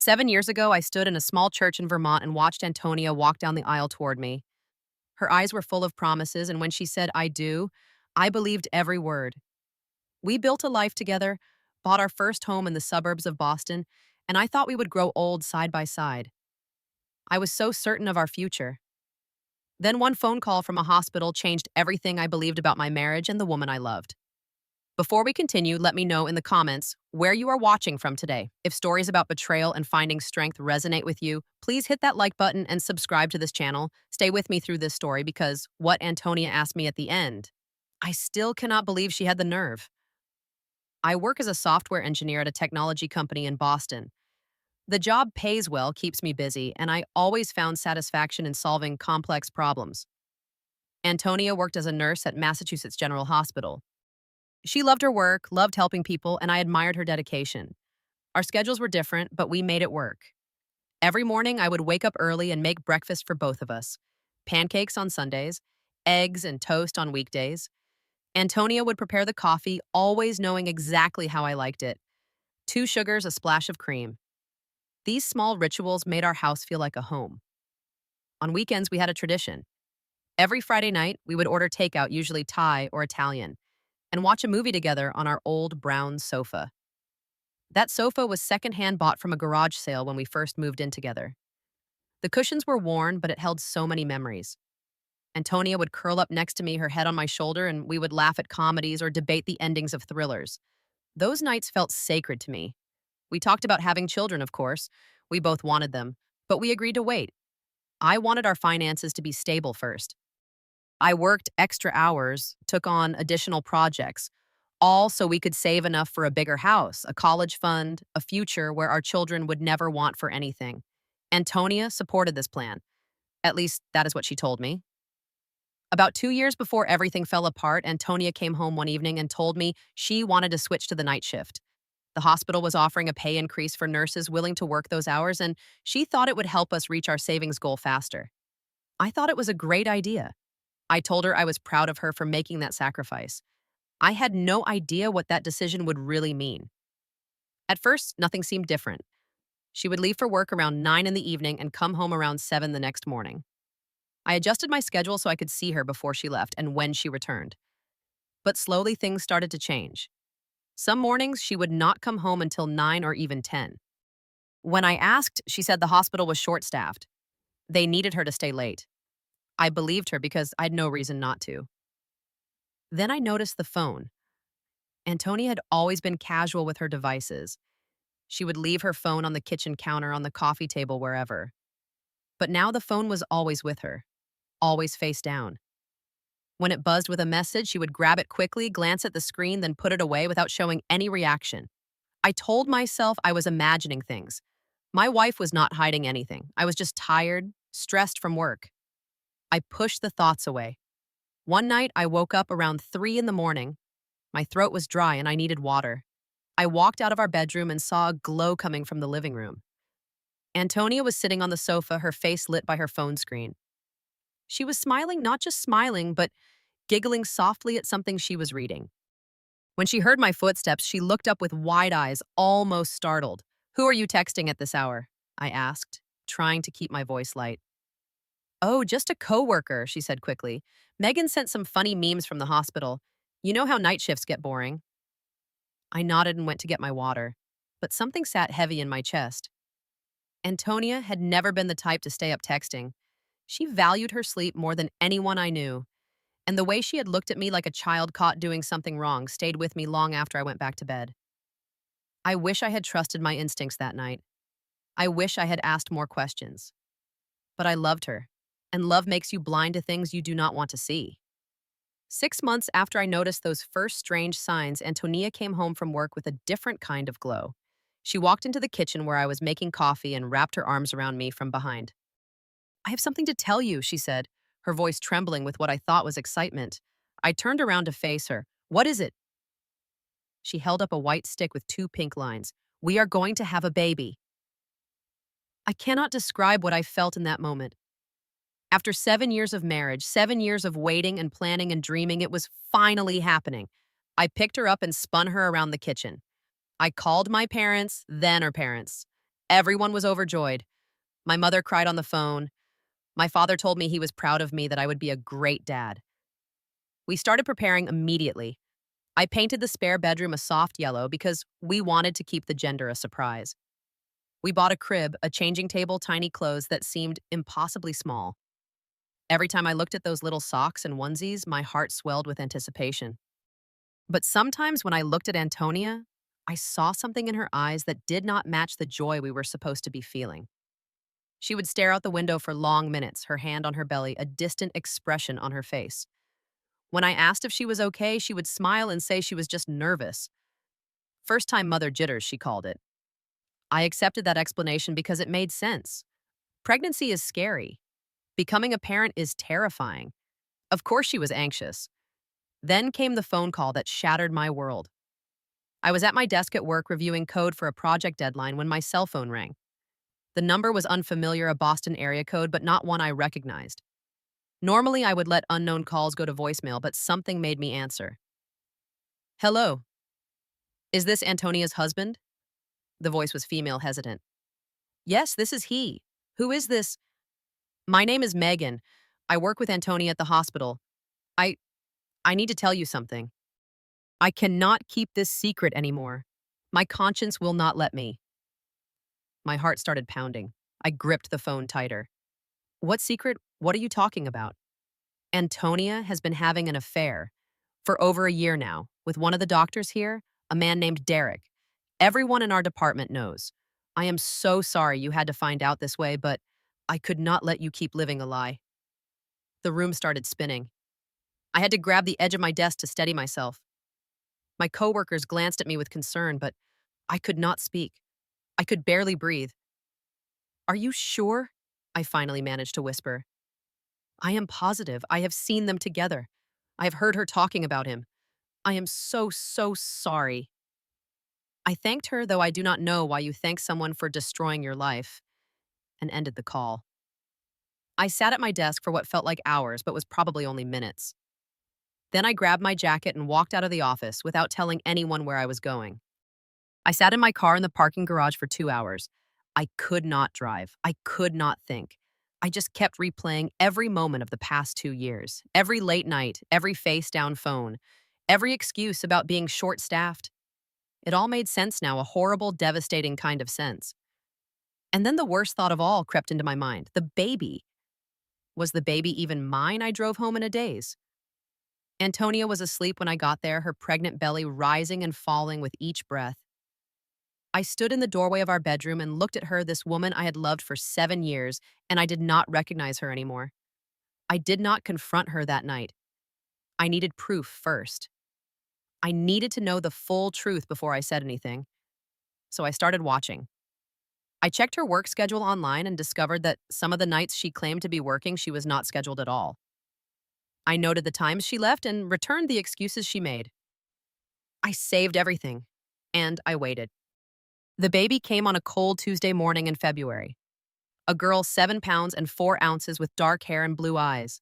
7 years ago, I stood in a small church in Vermont and watched Antonia walk down the aisle toward me. Her eyes were full of promises, and when she said, I do, I believed every word. We built a life together, bought our first home in the suburbs of Boston, and I thought we would grow old side by side. I was so certain of our future. Then one phone call from a hospital changed everything I believed about my marriage and the woman I loved. Before we continue, let me know in the comments where you are watching from today. If stories about betrayal and finding strength resonate with you, please hit that like button and subscribe to this channel. Stay with me through this story because what Antonia asked me at the end, I still cannot believe she had the nerve. I work as a software engineer at a technology company in Boston. The job pays well, keeps me busy, and I always found satisfaction in solving complex problems. Antonia worked as a nurse at Massachusetts General Hospital. She loved her work, loved helping people, and I admired her dedication. Our schedules were different, but we made it work. Every morning, I would wake up early and make breakfast for both of us. Pancakes on Sundays, eggs and toast on weekdays. Antonia would prepare the coffee, always knowing exactly how I liked it. 2 sugars, a splash of cream. These small rituals made our house feel like a home. On weekends, we had a tradition. Every Friday night, we would order takeout, usually Thai or Italian, and watch a movie together on our old brown sofa. That sofa was secondhand bought from a garage sale when we first moved in together. The cushions were worn, but it held so many memories. Antonia would curl up next to me, her head on my shoulder, and we would laugh at comedies or debate the endings of thrillers. Those nights felt sacred to me. We talked about having children, of course. We both wanted them, but we agreed to wait. I wanted our finances to be stable first. I worked extra hours, took on additional projects, all so we could save enough for a bigger house, a college fund, a future where our children would never want for anything. Antonia supported this plan. At least, that is what she told me. About 2 years before everything fell apart, Antonia came home one evening and told me she wanted to switch to the night shift. The hospital was offering a pay increase for nurses willing to work those hours, and she thought it would help us reach our savings goal faster. I thought it was a great idea. I told her I was proud of her for making that sacrifice. I had no idea what that decision would really mean. At first, nothing seemed different. She would leave for work around 9 in the evening and come home around 7 the next morning. I adjusted my schedule so I could see her before she left and when she returned. But slowly things started to change. Some mornings, she would not come home until 9 or even 10. When I asked, she said the hospital was short-staffed. They needed her to stay late. I believed her because I had no reason not to. Then I noticed the phone. Antonia had always been casual with her devices. She would leave her phone on the kitchen counter, on the coffee table, wherever. But now the phone was always with her, always face down. When it buzzed with a message, she would grab it quickly, glance at the screen, then put it away without showing any reaction. I told myself I was imagining things. My wife was not hiding anything. I was just tired, stressed from work. I pushed the thoughts away. One night, I woke up around 3 in the morning. My throat was dry and I needed water. I walked out of our bedroom and saw a glow coming from the living room. Antonia was sitting on the sofa, her face lit by her phone screen. She was smiling, not just smiling, but giggling softly at something she was reading. When she heard my footsteps, she looked up with wide eyes, almost startled. "Who are you texting at this hour?" I asked, trying to keep my voice light. "Oh, just a coworker," she said quickly. "Megan sent some funny memes from the hospital. You know how night shifts get boring." I nodded and went to get my water, but something sat heavy in my chest. Antonia had never been the type to stay up texting. She valued her sleep more than anyone I knew, and the way she had looked at me like a child caught doing something wrong stayed with me long after I went back to bed. I wish I had trusted my instincts that night. I wish I had asked more questions. But I loved her, and love makes you blind to things you do not want to see. 6 months after I noticed those first strange signs, Antonia came home from work with a different kind of glow. She walked into the kitchen where I was making coffee and wrapped her arms around me from behind. "I have something to tell you," she said, her voice trembling with what I thought was excitement. I turned around to face her. "What is it?" She held up a white stick with 2 pink lines. "We are going to have a baby." I cannot describe what I felt in that moment. After 7 years of marriage, 7 years of waiting and planning and dreaming, it was finally happening. I picked her up and spun her around the kitchen. I called my parents, then her parents. Everyone was overjoyed. My mother cried on the phone. My father told me he was proud of me, that I would be a great dad. We started preparing immediately. I painted the spare bedroom a soft yellow because we wanted to keep the gender a surprise. We bought a crib, a changing table, tiny clothes that seemed impossibly small. Every time I looked at those little socks and onesies, my heart swelled with anticipation. But sometimes when I looked at Antonia, I saw something in her eyes that did not match the joy we were supposed to be feeling. She would stare out the window for long minutes, her hand on her belly, a distant expression on her face. When I asked if she was okay, she would smile and say she was just nervous. First time mother jitters, she called it. I accepted that explanation because it made sense. Pregnancy is scary. Becoming a parent is terrifying. Of course, she was anxious. Then came the phone call that shattered my world. I was at my desk at work reviewing code for a project deadline when my cell phone rang. The number was unfamiliar, a Boston area code, but not one I recognized. Normally, I would let unknown calls go to voicemail, but something made me answer. Hello, is this Antonia's husband? The voice was female, hesitant. Yes, this is he. Who is this? My name is Megan. I work with Antonia at the hospital. I I need to tell you something. I cannot keep this secret anymore. My conscience will not let me. My heart started pounding. I gripped the phone tighter. What secret? What are you talking about? Antonia has been having an affair for over a year now with one of the doctors here, a man named Derek. Everyone in our department knows. I am so sorry you had to find out this way, but I could not let you keep living a lie. The room started spinning. I had to grab the edge of my desk to steady myself. My coworkers glanced at me with concern, but I could not speak. I could barely breathe. Are you sure? I finally managed to whisper. I am positive. I have seen them together. I have heard her talking about him. I am so sorry. I thanked her, though I do not know why you thank someone for destroying your life, and ended the call. I sat at my desk for what felt like hours, but was probably only minutes. Then I grabbed my jacket and walked out of the office without telling anyone where I was going. I sat in my car in the parking garage for 2 hours. I could not drive. I could not think. I just kept replaying every moment of the past 2 years, every late night, every face down phone, every excuse about being short staffed. It all made sense now, a horrible, devastating kind of sense. And then the worst thought of all crept into my mind, the baby. Was the baby even mine? I drove home in a daze. Antonia was asleep when I got there, her pregnant belly rising and falling with each breath. I stood in the doorway of our bedroom and looked at her, this woman I had loved for 7 years, and I did not recognize her anymore. I did not confront her that night. I needed proof first. I needed to know the full truth before I said anything. So I started watching. I checked her work schedule online and discovered that some of the nights she claimed to be working, she was not scheduled at all. I noted the times she left and returned the excuses she made. I saved everything, and I waited. The baby came on a cold Tuesday morning in February. A girl 7 pounds and 4 ounces with dark hair and blue eyes.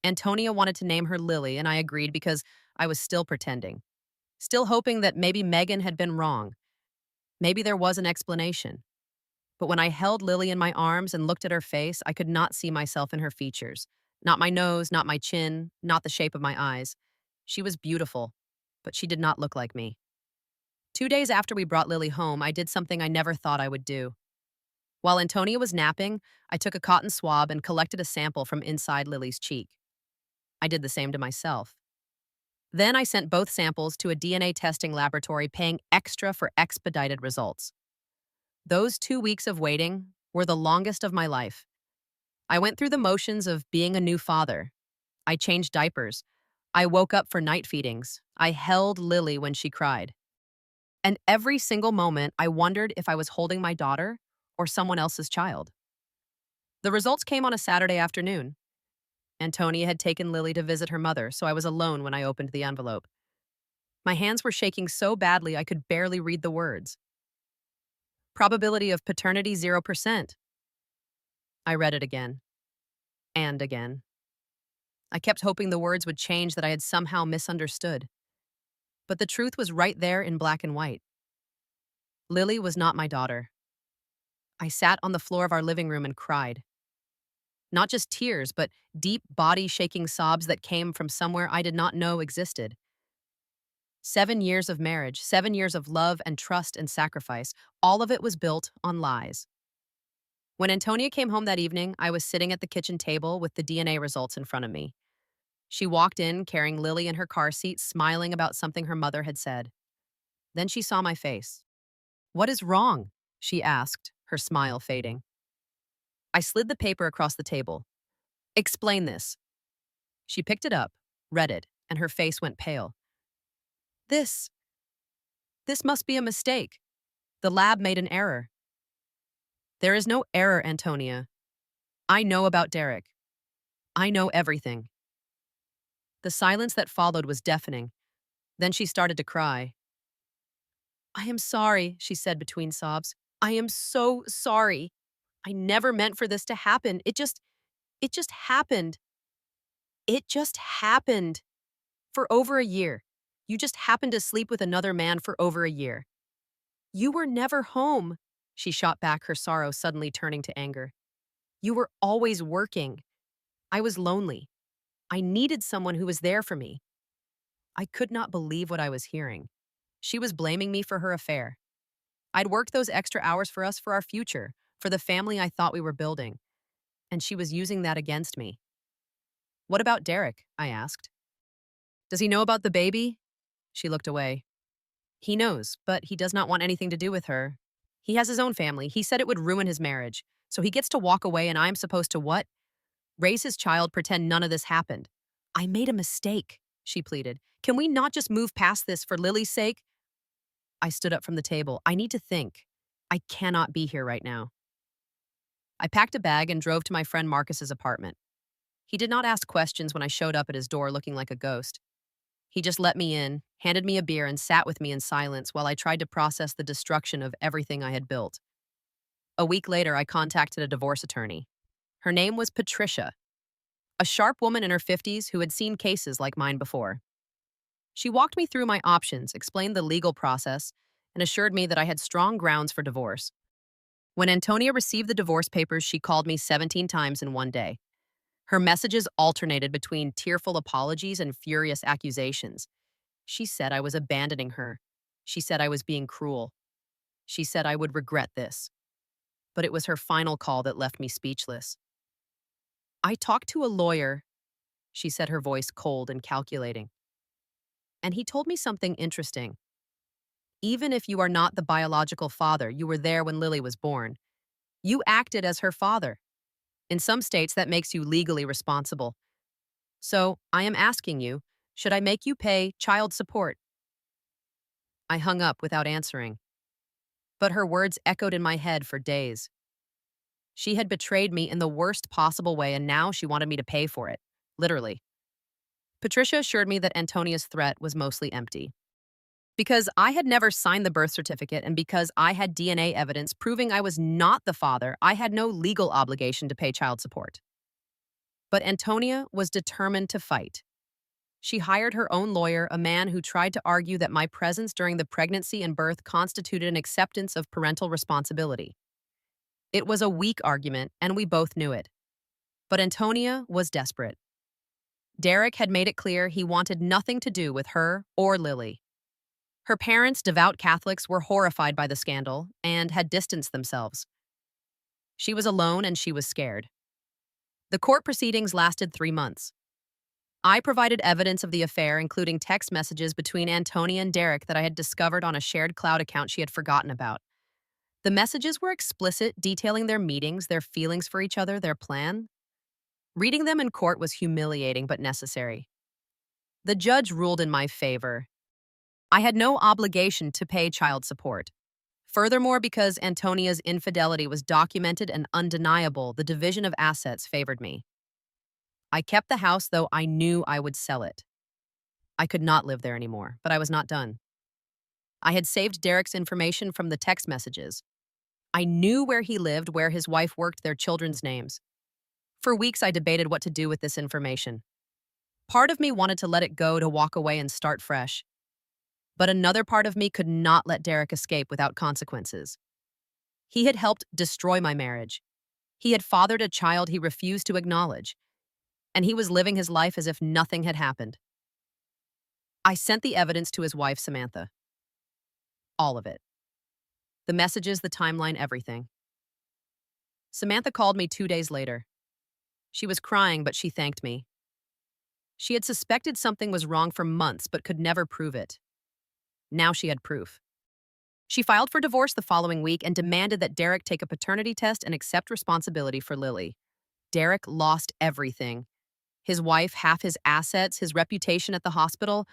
Antonia wanted to name her Lily, and I agreed because I was still pretending. Still hoping that maybe Megan had been wrong. Maybe there was an explanation. But when I held Lily in my arms and looked at her face, I could not see myself in her features. Not my nose, not my chin, not the shape of my eyes. She was beautiful, but she did not look like me. 2 days after we brought Lily home, I did something I never thought I would do. While Antonia was napping, I took a cotton swab and collected a sample from inside Lily's cheek. I did the same to myself. Then I sent both samples to a DNA testing laboratory, paying extra for expedited results. Those 2 weeks of waiting were the longest of my life. I went through the motions of being a new father. I changed diapers. I woke up for night feedings. I held Lily when she cried. And every single moment, I wondered if I was holding my daughter or someone else's child. The results came on a Saturday afternoon. Antonia had taken Lily to visit her mother, so I was alone when I opened the envelope. My hands were shaking so badly I could barely read the words. Probability of paternity 0%. I read it again. And again. I kept hoping the words would change, that I had somehow misunderstood. But the truth was right there in black and white. Lily was not my daughter. I sat on the floor of our living room and cried. Not just tears, but deep, body shaking sobs that came from somewhere I did not know existed. 7 years of marriage, 7 years of love and trust and sacrifice, all of it was built on lies. When Antonia came home that evening, I was sitting at the kitchen table with the DNA results in front of me. She walked in carrying Lily in her car seat, smiling about something her mother had said. Then she saw my face. "What is wrong?" she asked, her smile fading. I slid the paper across the table. "Explain this." She picked it up, read it, and her face went pale. This, this must be a mistake. The lab made an error." "There is no error, Antonia. I know about Derek. I know everything." The silence that followed was deafening. Then she started to cry. "I am sorry," she said between sobs. "I am so sorry. I never meant for this to happen. It just happened. It just happened. For over a year. You just happened to sleep with another man for over a year. You were never home." She shot back, her sorrow suddenly turning to anger. "You were always working. I was lonely. I needed someone who was there for me." I could not believe what I was hearing. She was blaming me for her affair. I'd worked those extra hours for us, for our future, for the family I thought we were building. And she was using that against me. "What about Derek?" I asked. "Does he know about the baby?" She looked away. "He knows, but he does not want anything to do with her. He has his own family. He said it would ruin his marriage. So he gets to walk away and I'm supposed to what? Raise his child, pretend none of this happened. I made a mistake," she pleaded. "Can we not just move past this for Lily's sake?" I stood up from the table. "I need to think. I cannot be here right now." I packed a bag and drove to my friend Marcus's apartment. He did not ask questions when I showed up at his door looking like a ghost. He just let me in, handed me a beer, and sat with me in silence while I tried to process the destruction of everything I had built. A week later, I contacted a divorce attorney. Her name was Patricia, a sharp woman in her 50s who had seen cases like mine before. She walked me through my options, explained the legal process, and assured me that I had strong grounds for divorce. When Antonia received the divorce papers, she called me 17 times in one day. Her messages alternated between tearful apologies and furious accusations. She said I was abandoning her. She said I was being cruel. She said I would regret this. But it was her final call that left me speechless. "I talked to a lawyer," she said, her voice cold and calculating. "And he told me something interesting. Even if you are not the biological father, you were there when Lily was born. You acted as her father. In some states, that makes you legally responsible. So, I am asking you, should I make you pay child support?" I hung up without answering. But her words echoed in my head for days. She had betrayed me in the worst possible way, and now she wanted me to pay for it. Literally. Patricia assured me that Antonia's threat was mostly empty. Because I had never signed the birth certificate and because I had DNA evidence proving I was not the father, I had no legal obligation to pay child support. But Antonia was determined to fight. She hired her own lawyer, a man who tried to argue that my presence during the pregnancy and birth constituted an acceptance of parental responsibility. It was a weak argument, and we both knew it. But Antonia was desperate. Derek had made it clear he wanted nothing to do with her or Lily. Her parents, devout Catholics, were horrified by the scandal and had distanced themselves. She was alone and she was scared. The court proceedings lasted 3 months. I provided evidence of the affair, including text messages between Antonia and Derek that I had discovered on a shared cloud account she had forgotten about. The messages were explicit, detailing their meetings, their feelings for each other, their plan. Reading them in court was humiliating but necessary. The judge ruled in my favor. I had no obligation to pay child support. Furthermore, because Antonia's infidelity was documented and undeniable, the division of assets favored me. I kept the house, though I knew I would sell it. I could not live there anymore, but I was not done. I had saved Derek's information from the text messages. I knew where he lived, where his wife worked, their children's names. For weeks, I debated what to do with this information. Part of me wanted to let it go, to walk away and start fresh. But another part of me could not let Derek escape without consequences. He had helped destroy my marriage. He had fathered a child he refused to acknowledge, and he was living his life as if nothing had happened. I sent the evidence to his wife, Samantha. All of it. The messages, the timeline, everything. Samantha called me 2 days later. She was crying, but she thanked me. She had suspected something was wrong for months, but could never prove it. Now she had proof. She filed for divorce the following week and demanded that Derek take a paternity test and accept responsibility for Lily. Derek lost everything. His wife, half his assets, his reputation at the hospital,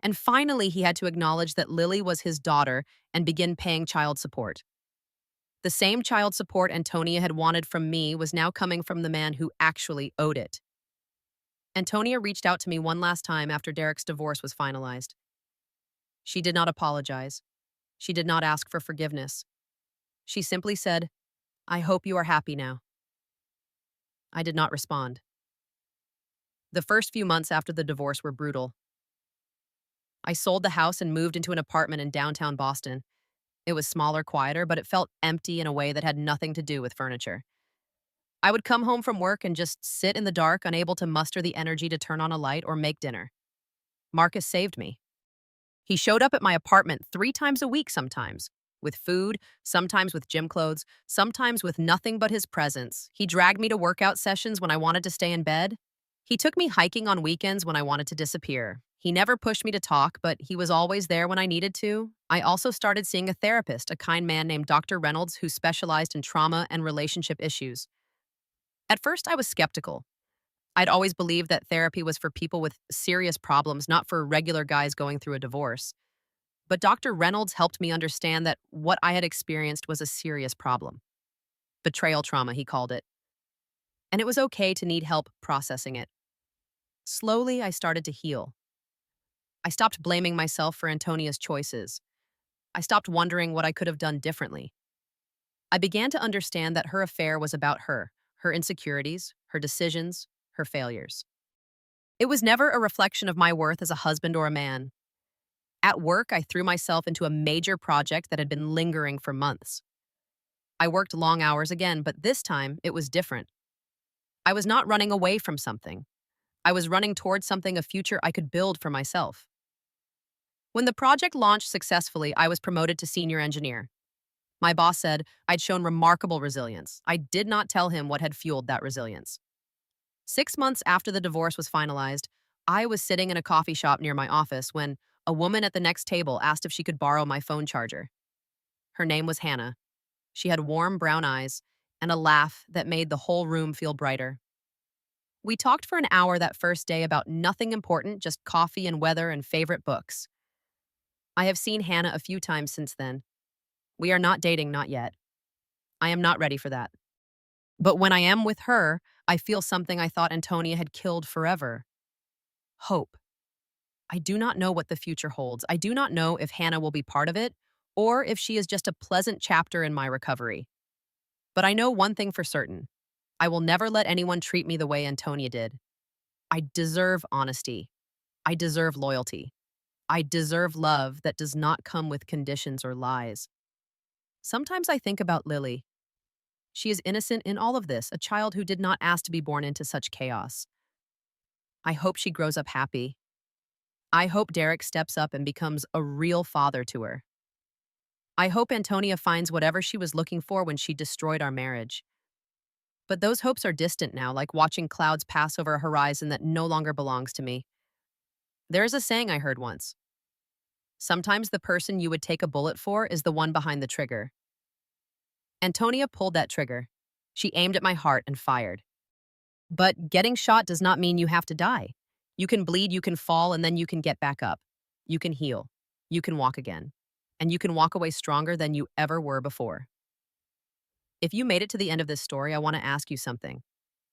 and finally he had to acknowledge that Lily was his daughter and begin paying child support. The same child support Antonia had wanted from me was now coming from the man who actually owed it. Antonia reached out to me one last time after Derek's divorce was finalized. She did not apologize. She did not ask for forgiveness. She simply said, "I hope you are happy now." I did not respond. The first few months after the divorce were brutal. I sold the house and moved into an apartment in downtown Boston. It was smaller, quieter, but it felt empty in a way that had nothing to do with furniture. I would come home from work and just sit in the dark, unable to muster the energy to turn on a light or make dinner. Marcus saved me. He showed up at my apartment 3 times a week sometimes, with food, sometimes with gym clothes, sometimes with nothing but his presence. He dragged me to workout sessions when I wanted to stay in bed. He took me hiking on weekends when I wanted to disappear. He never pushed me to talk, but he was always there when I needed to. I also started seeing a therapist, a kind man named Dr. Reynolds, who specialized in trauma and relationship issues. At first, I was skeptical. I'd always believed that therapy was for people with serious problems, not for regular guys going through a divorce. But Dr. Reynolds helped me understand that what I had experienced was a serious problem. Betrayal trauma, he called it. And it was okay to need help processing it. Slowly, I started to heal. I stopped blaming myself for Antonia's choices. I stopped wondering what I could have done differently. I began to understand that her affair was about her insecurities, her decisions, her failures. It was never a reflection of my worth as a husband or a man. At work, I threw myself into a major project that had been lingering for months. I worked long hours again, but this time it was different. I was not running away from something. I was running towards something, a future I could build for myself. When the project launched successfully, I was promoted to senior engineer. My boss said I'd shown remarkable resilience. I did not tell him what had fueled that resilience. 6 months after the divorce was finalized, I was sitting in a coffee shop near my office when a woman at the next table asked if she could borrow my phone charger. Her name was Hannah. She had warm brown eyes and a laugh that made the whole room feel brighter. We talked for an hour that first day about nothing important, just coffee and weather and favorite books. I have seen Hannah a few times since then. We are not dating, not yet. I am not ready for that. But when I am with her, I feel something I thought Antonia had killed forever. Hope. I do not know what the future holds. I do not know if Hannah will be part of it or if she is just a pleasant chapter in my recovery. But I know one thing for certain. I will never let anyone treat me the way Antonia did. I deserve honesty. I deserve loyalty. I deserve love that does not come with conditions or lies. Sometimes I think about Lily. She is innocent in all of this, a child who did not ask to be born into such chaos. I hope she grows up happy. I hope Derek steps up and becomes a real father to her. I hope Antonia finds whatever she was looking for when she destroyed our marriage. But those hopes are distant now, like watching clouds pass over a horizon that no longer belongs to me. There is a saying I heard once. Sometimes the person you would take a bullet for is the one behind the trigger. Antonia pulled that trigger. She aimed at my heart and fired. But getting shot does not mean you have to die. You can bleed, you can fall, and then you can get back up. You can heal. You can walk again. And you can walk away stronger than you ever were before. If you made it to the end of this story, I want to ask you something.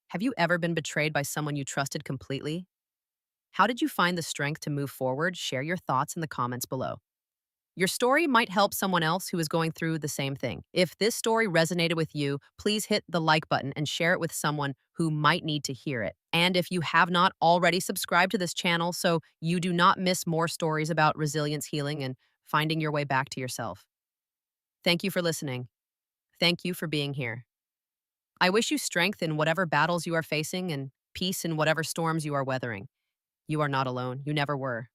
Have you ever been betrayed by someone you trusted completely? How did you find the strength to move forward? Share your thoughts in the comments below. Your story might help someone else who is going through the same thing. If this story resonated with you, please hit the like button and share it with someone who might need to hear it. And if you have not already, subscribe to this channel so you do not miss more stories about resilience, healing, and finding your way back to yourself. Thank you for listening. thank you for being here. I wish you strength in whatever battles you are facing and peace in whatever storms you are weathering. You are not alone. You never were.